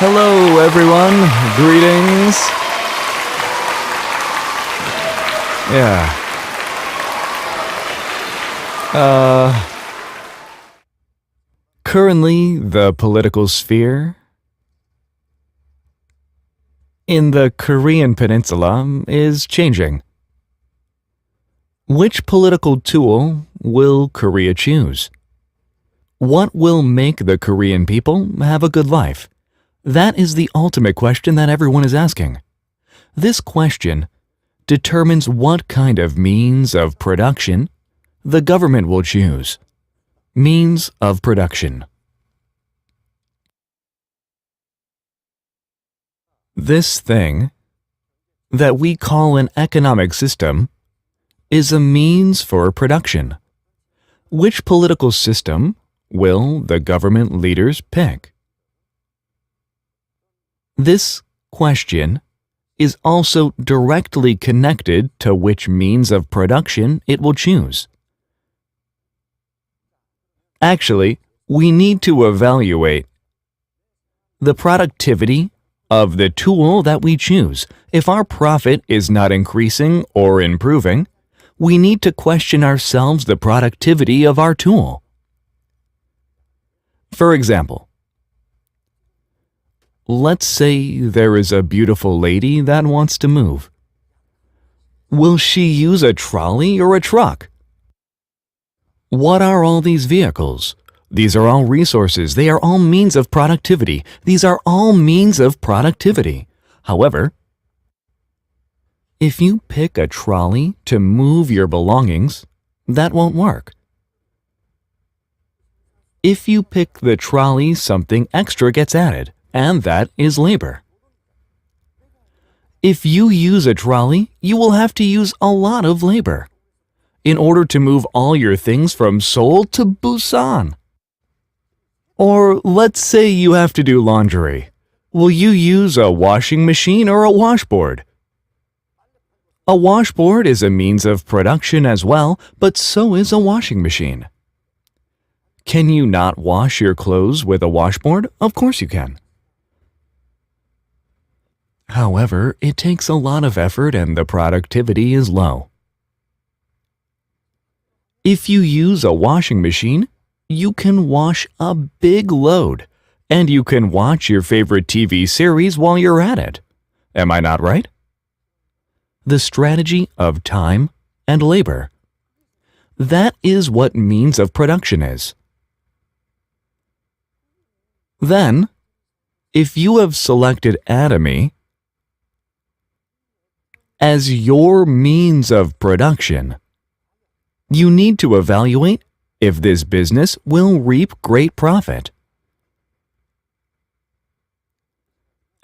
Hello, everyone. Greetings. Yeah. Currently, the political sphere in the Korean Peninsula is changing. Which political tool will Korea choose? What will make the Korean people have a good life? That is the ultimate question that everyone is asking. This question determines what kind of means of production the government will choose. Means of production. This thing that we call an economic system is a means for production. Which political system will the government leaders pick? This question is also directly connected to which means of production it will choose. Actually, we need to evaluate the productivity of the tool that we choose. If our profit is not increasing or improving, we need to question ourselves the productivity of our tool. For example, let's say there is a beautiful lady that wants to move. Will she use a trolley or a truck? What are all these vehicles? These are all resources. They are all means of productivity. These are all means of productivity. However, if you pick a trolley to move your belongings, that won't work. If you pick the trolley, something extra gets added, and that is labor. If you use a trolley, you will have to use a lot of labor in order to move all your things from Seoul to Busan. Or let's say you have to do laundry. Will you use a washing machine or a washboard? A washboard is a means of production as well, but so is a washing machine. Can you not wash your clothes with a washboard? Of course you can. However, it takes a lot of effort and the productivity is low. If you use a washing machine, you can wash a big load, and you can watch your favorite TV series while you're at it. Am I not right? The strategy of time and labor. That is what means of production is. Then, if you have selected Atomy as your means of production, you need to evaluate if this business will reap great profit.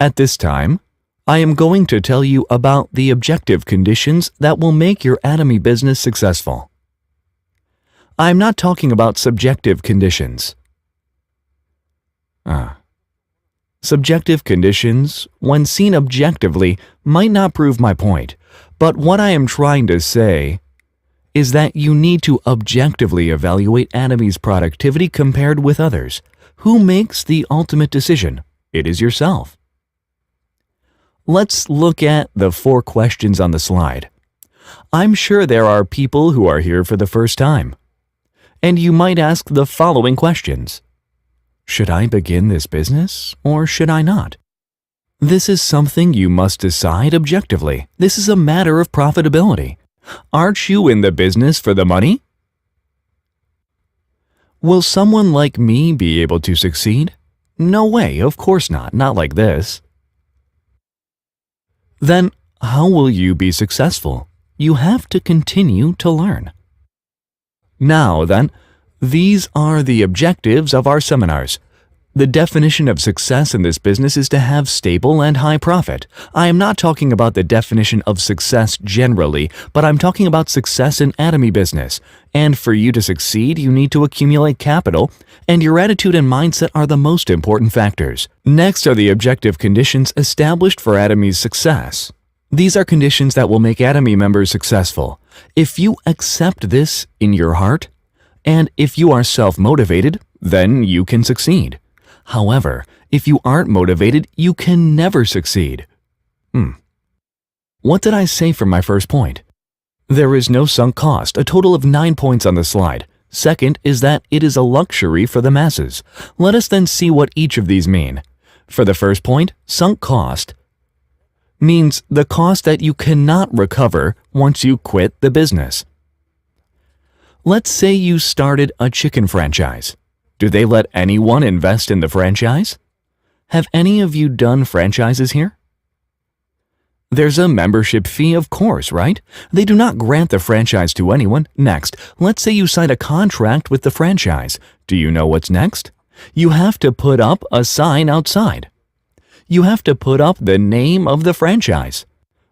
At this time, I am going to tell you about the objective conditions that will make your Atomy business successful. I'm not talking about subjective conditions. Subjective conditions, when seen objectively, might not prove my point, but what I am trying to say is that you need to objectively evaluate Atomy's productivity compared with others. Who makes the ultimate decision? It is yourself. Let's look at the 4 questions on the slide. I'm sure there are people who are here for the first time, and you might ask the following questions. Should I begin this business or should I not? This is something you must decide objectively. This is a matter of profitability. Aren't you in the business for the money? Will someone like me be able to succeed? No way, of course not, not like this. Then, how will you be successful? You have to continue to learn. Now then, these are the objectives of our seminars. The definition of success in this business is to have stable and high profit. I am not talking about the definition of success generally, but I'm talking about success in Atomy business. And for you to succeed, you need to accumulate capital, and your attitude and mindset are the most important factors. Next are the objective conditions established for Atomy's success. These are conditions that will make Atomy members successful. If you accept this in your heart, and if you are self-motivated, then you can succeed. However, if you aren't motivated, you can never succeed. What did I say for my first point? There is no sunk cost, a total of 9 points on the slide. Second is that it is a luxury for the masses. Let us then see what each of these mean. For the first point, sunk cost means the cost that you cannot recover once you quit the business. Let's say you started a chicken franchise. Do they let anyone invest in the franchise? Have any of you done franchises here? There's a membership fee, of course, right? They do not grant the franchise to anyone. Next, let's say you sign a contract with the franchise. Do you know what's next? You have to put up a sign outside. You have to put up the name of the franchise.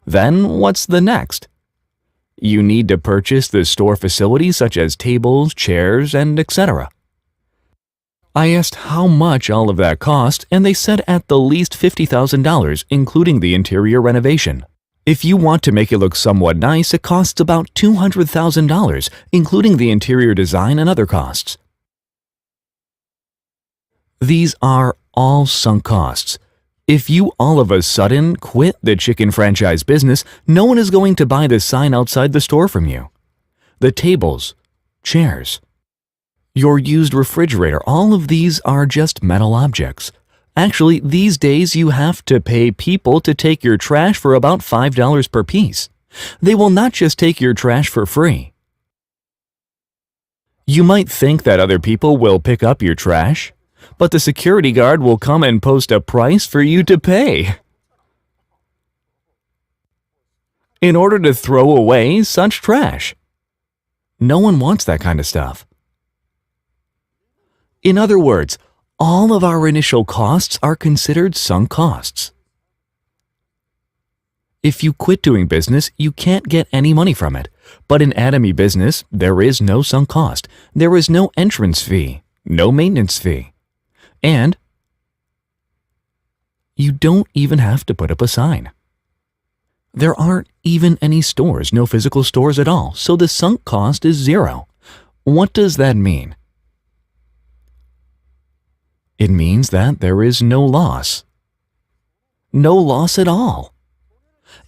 Then what's the next? You need to purchase the store facilities such as tables, chairs, and etc. I asked how much all of that cost, and they said at the least $50,000, including the interior renovation. If you want to make it look somewhat nice, it costs about $200,000, including the interior design and other costs. These are all sunk costs. If you all of a sudden quit the chicken franchise business, no one is going to buy the sign outside the store from you. The tables, chairs, your used refrigerator, all of these are just metal objects. Actually, these days you have to pay people to take your trash for about $5 per piece. They will not just take your trash for free. You might think that other people will pick up your trash, but the security guard will come and post a price for you to pay in order to throw away such trash. No one wants that kind of stuff. In other words, all of our initial costs are considered sunk costs. If you quit doing business, you can't get any money from it. But in Atomy business, there is no sunk cost. There is no entrance fee, no maintenance fee. And you don't even have to put up a sign. There aren't even any stores, no physical stores at all, so the sunk cost is zero. What does that mean? It means that there is no loss. No loss at all.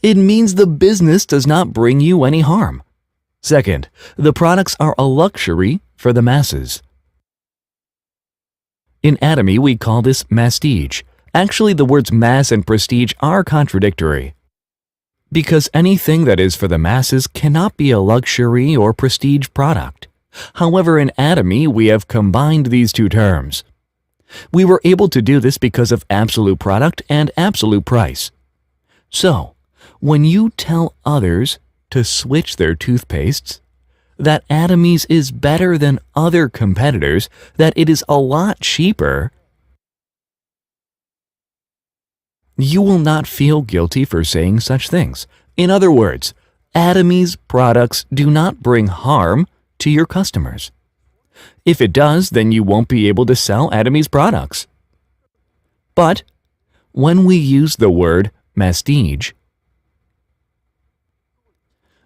It means the business does not bring you any harm. Second, the products are a luxury for the masses. In Atomy, we call this MASSTIGE. Actually, the words mass and prestige are contradictory, because anything that is for the masses cannot be a luxury or prestige product. However, in Atomy, we have combined these two terms. We were able to do this because of absolute product and absolute price. So, when you tell others to switch their toothpastes, that Atomy's is better than other competitors, that it is a lot cheaper, you will not feel guilty for saying such things. In other words, Atomy's products do not bring harm to your customers. If it does, then you won't be able to sell Atomy's products. But when we use the word MASSTIGE,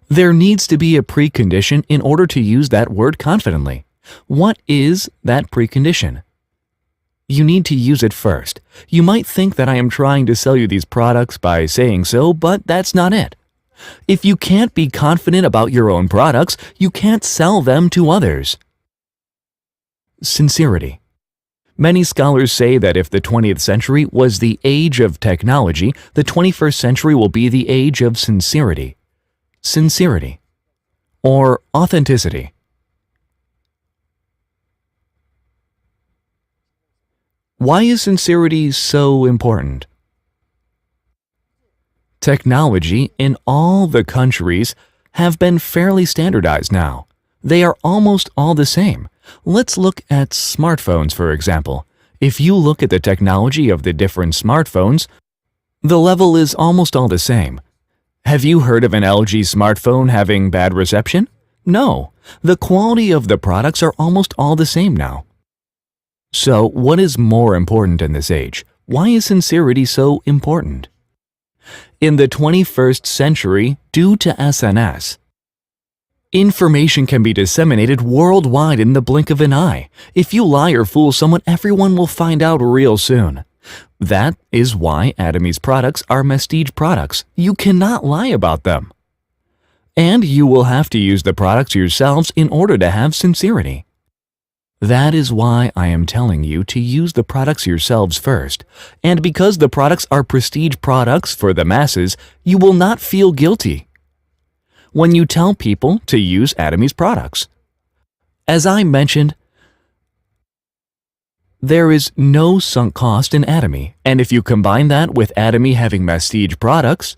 there needs to be a precondition in order to use that word confidently. What is that precondition? You need to use it first. You might think that I am trying to sell you these products by saying so, but that's not it. If you can't be confident about your own products, you can't sell them to others. Sincerity. Many scholars say that if the 20th century was the age of technology, the 21st century will be the age of sincerity. Sincerity, or authenticity. Why is sincerity so important? Technology in all the countries have been fairly standardized now. They are almost all the same. Let's look at smartphones, for example. If you look at the technology of the different smartphones, the level is almost all the same. Have you heard of an LG smartphone having bad reception? No. The quality of the products are almost all the same now. So, what is more important in this age? Why is sincerity so important? In the 21st century, due to SNS, Information can be disseminated worldwide in the blink of an eye. If you lie or fool someone, everyone will find out real soon. That is why Atomy's products are MASSTIGE products. You cannot lie about them. And you will have to use the products yourselves in order to have sincerity. That is why I am telling you to use the products yourselves first. And because the products are prestige products for the masses, you will not feel guilty when you tell people to use Atomy's products. As I mentioned, there is no sunk cost in Atomy, and if you combine that with Atomy having MASSTIGE products,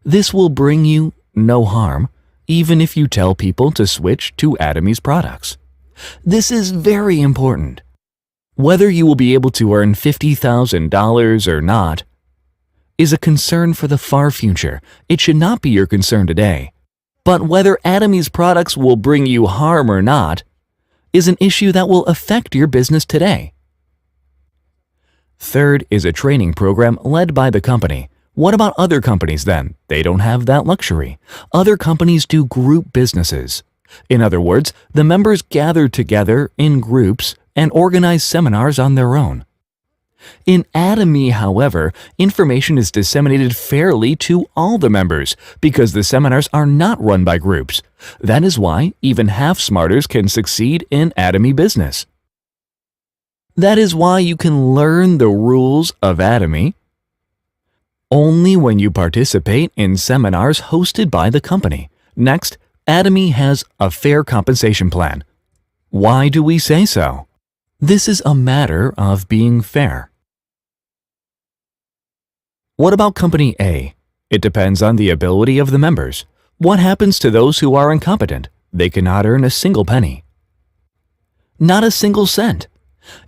this will bring you no harm, even if you tell people to switch to Atomy's products. This is very important. Whether you will be able to earn $50,000 or not is a concern for the far future. It should not be your concern today. But whether Atomy's products will bring you harm or not is an issue that will affect your business today. Third is a training program led by the company. What about other companies then? They don't have that luxury. Other companies do group businesses. In other words, the members gather together in groups and organize seminars on their own. In Atomy, however, information is disseminated fairly to all the members because the seminars are not run by groups. That is why even half-smarters can succeed in Atomy business. That is why you can learn the rules of Atomy only when you participate in seminars hosted by the company. Next, Atomy has a fair compensation plan. Why do we say so? This is a matter of being fair. What about Company A? It depends on the ability of the members. What happens to those who are incompetent? They cannot earn a single penny. Not a single cent.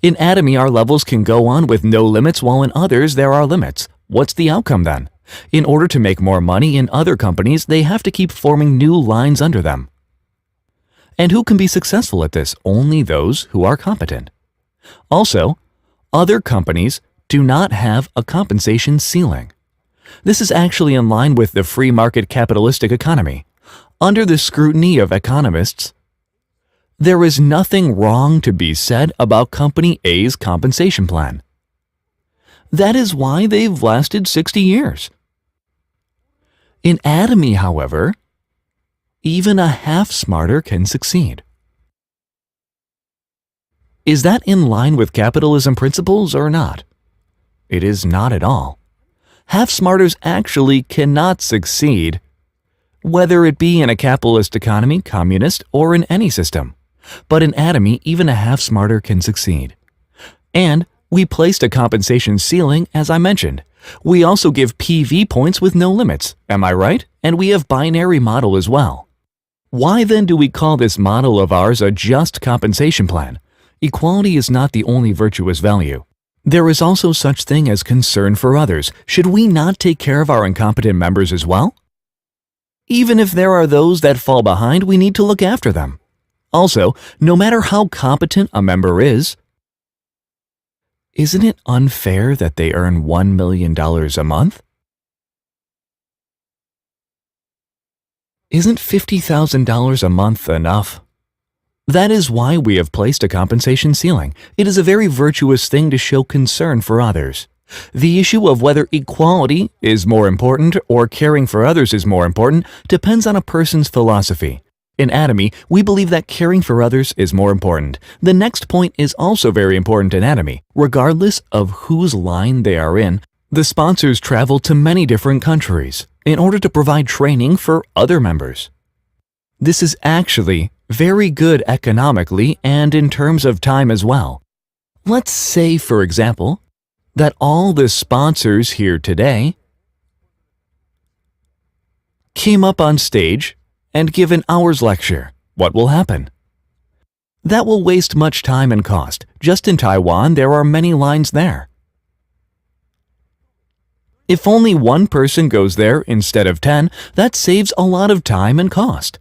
In Atomy, our levels can go on with no limits, while in others there are limits. What's the outcome then? In order to make more money in other companies, they have to keep forming new lines under them. And who can be successful at this? Only those who are competent. Also, other companies do not have a compensation ceiling. This is actually in line with the free market capitalistic economy. Under the scrutiny of economists, there is nothing wrong to be said about Company A's compensation plan. That is why they've lasted 60 years. In Atomy, however, even a half-smarter can succeed. Is that in line with capitalism principles or not? It is not at all. Half-smarters actually cannot succeed, whether it be in a capitalist economy, communist, or in any system. But in Atomy, even a half-smarter can succeed. And we placed a compensation ceiling, as I mentioned. We also give PV points with no limits, am I right? And we have binary model as well. Why then do we call this model of ours a just compensation plan? Equality is not the only virtuous value. There is also such thing as concern for others. Should we not take care of our incompetent members as well? Even if there are those that fall behind, we need to look after them. Also, no matter how competent a member is, isn't it unfair that they earn $1 million a month? Isn't $50,000 a month enough? That is why we have placed a compensation ceiling. It is a very virtuous thing to show concern for others. The issue of whether equality is more important or caring for others is more important depends on a person's philosophy. In Atomy, we believe that caring for others is more important. The next point is also very important in Atomy. Regardless of whose line they are in, the sponsors travel to many different countries in order to provide training for other members. This is actually very good economically and in terms of time as well. Let's say, for example, that all the sponsors here today came up on stage and give an hour's lecture. What will happen? That will waste much time and cost. Just in Taiwan, there are many lines there. If only one person goes there instead of 10, that saves a lot of time and cost.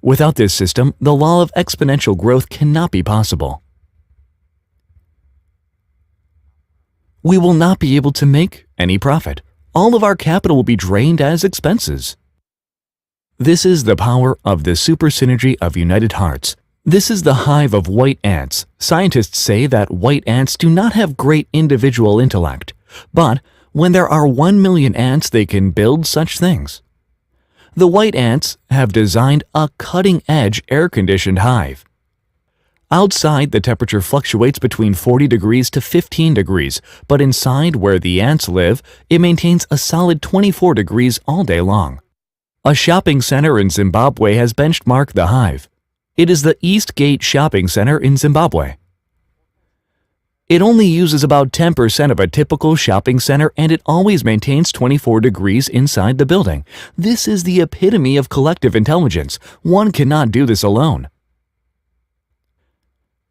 Without this system, the law of exponential growth cannot be possible. We will not be able to make any profit. All of our capital will be drained as expenses. This is the power of the super synergy of united hearts. This is the hive of white ants. Scientists say that white ants do not have great individual intellect, but when there are 1 million ants, they can build such things. The white ants have designed a cutting-edge air-conditioned hive. Outside, the temperature fluctuates between 40 degrees to 15 degrees, but inside, where the ants live, it maintains a solid 24 degrees all day long. A shopping center in Zimbabwe has benchmarked the hive. It is the Eastgate Shopping Center in Zimbabwe. It only uses about 10% of a typical shopping center, and it always maintains 24 degrees inside the building. This is the epitome of collective intelligence. One cannot do this alone.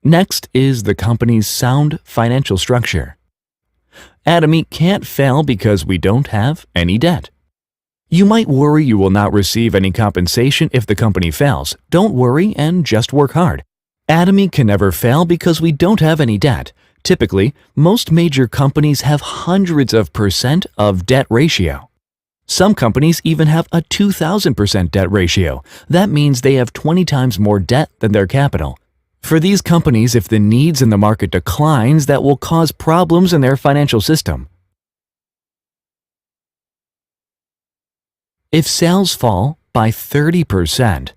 Next is the company's sound financial structure. Atomy can't fail because we don't have any debt. You might worry you will not receive any compensation if the company fails. Don't worry and just work hard. Atomy can never fail because we don't have any debt. Typically, most major companies have hundreds of percent of debt ratio. Some companies even have a 2,000% debt ratio. That means they have 20 times more debt than their capital. For these companies, if the needs in the market declines, that will cause problems in their financial system. If sales fall by 30%,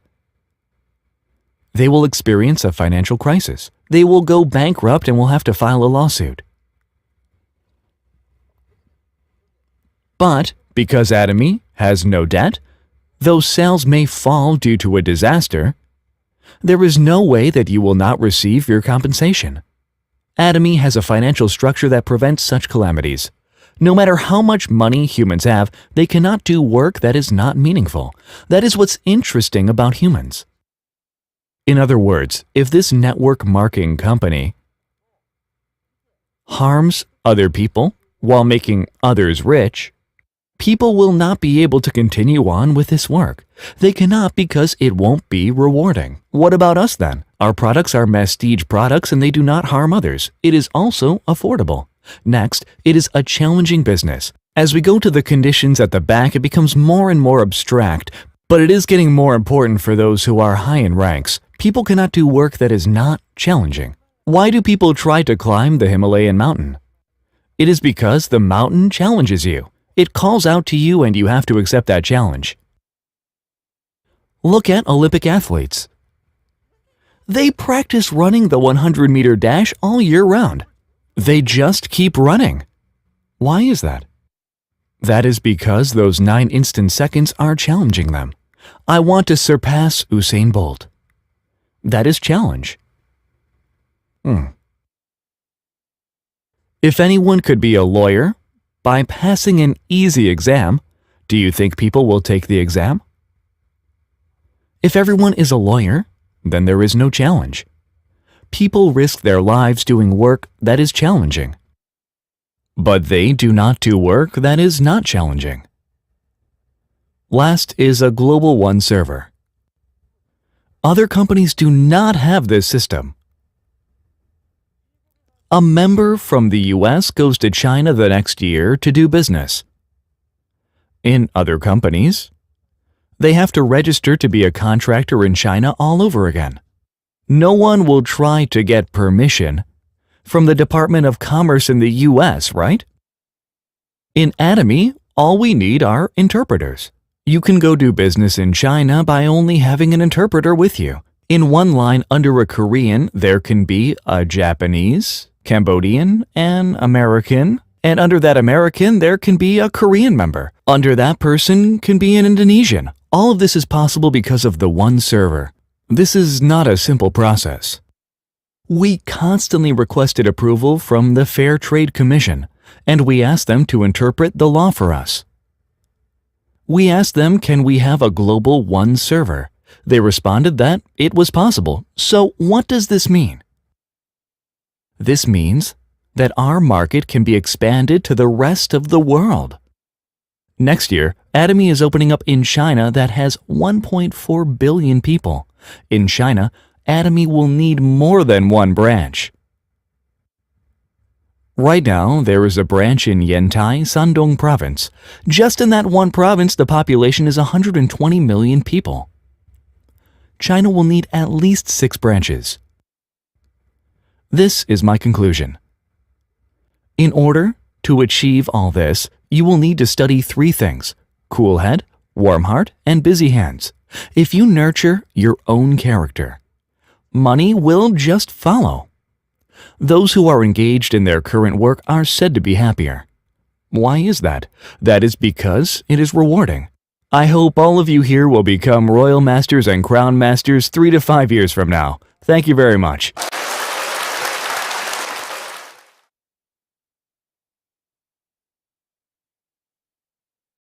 they will experience a financial crisis. They will go bankrupt and will have to file a lawsuit. But because Atomy has no debt, though sales may fall due to a disaster, there is no way that you will not receive your compensation. Atomy has a financial structure that prevents such calamities. No matter how much money humans have, they cannot do work that is not meaningful. That is what's interesting about humans. In other words, if this network marketing company harms other people while making others rich, people will not be able to continue on with this work. They cannot because it won't be rewarding. What about us then? Our products are MASSTIGE products and they do not harm others. It is also affordable. Next, it is a challenging business. As we go to the conditions at the back, it becomes more and more abstract, but it is getting more important for those who are high in ranks. People cannot do work that is not challenging. Why do people try to climb the Himalayan mountain? It is because the mountain challenges you. It calls out to you and you have to accept that challenge. Look at Olympic athletes. They practice running the 100-meter dash all year round. They just keep running. Why is that? That is because those 9 instant seconds are challenging them. I want to surpass Usain Bolt. That is challenge. If anyone could be a lawyer by passing an easy exam, do you think people will take the exam? If everyone is a lawyer, then there is no challenge. People risk their lives doing work that is challenging. But they do not do work that is not challenging. Last is a Global One server. Other companies do not have this system. A member from the US goes to China the next year to do business. In other companies, they have to register to be a contractor in China all over again. No one will try to get permission from the Department of Commerce in the US, right? In Atomy, all we need are interpreters. You can go do business in China by only having an interpreter with you. In one line under a Korean, there can be a Japanese, Cambodian, and American, and under that American, there can be a Korean member. Under that person can be an Indonesian. All of this is possible because of the one server. This is not a simple process. We constantly requested approval from the Fair Trade Commission, and we asked them to interpret the law for us. We asked them, can we have a global one server? They responded that it was possible. So what does this mean? This means that our market can be expanded to the rest of the world. Next year, Atomy is opening up in China that has 1.4 billion people. In China, Atomy will need more than one branch. Right now, there is a branch in Yantai, Shandong province. Just in that one province, the population is 120 million people. China will need at least 6 branches. This is my conclusion. In order to achieve all this, you will need to study 3 things: cool head, warm heart, and busy hands. If you nurture your own character, money will just follow. Those who are engaged in their current work are said to be happier. Why is that? That is because it is rewarding. I hope all of you here will become Royal Masters and Crown Masters 3 to 5 years from now. Thank you very much.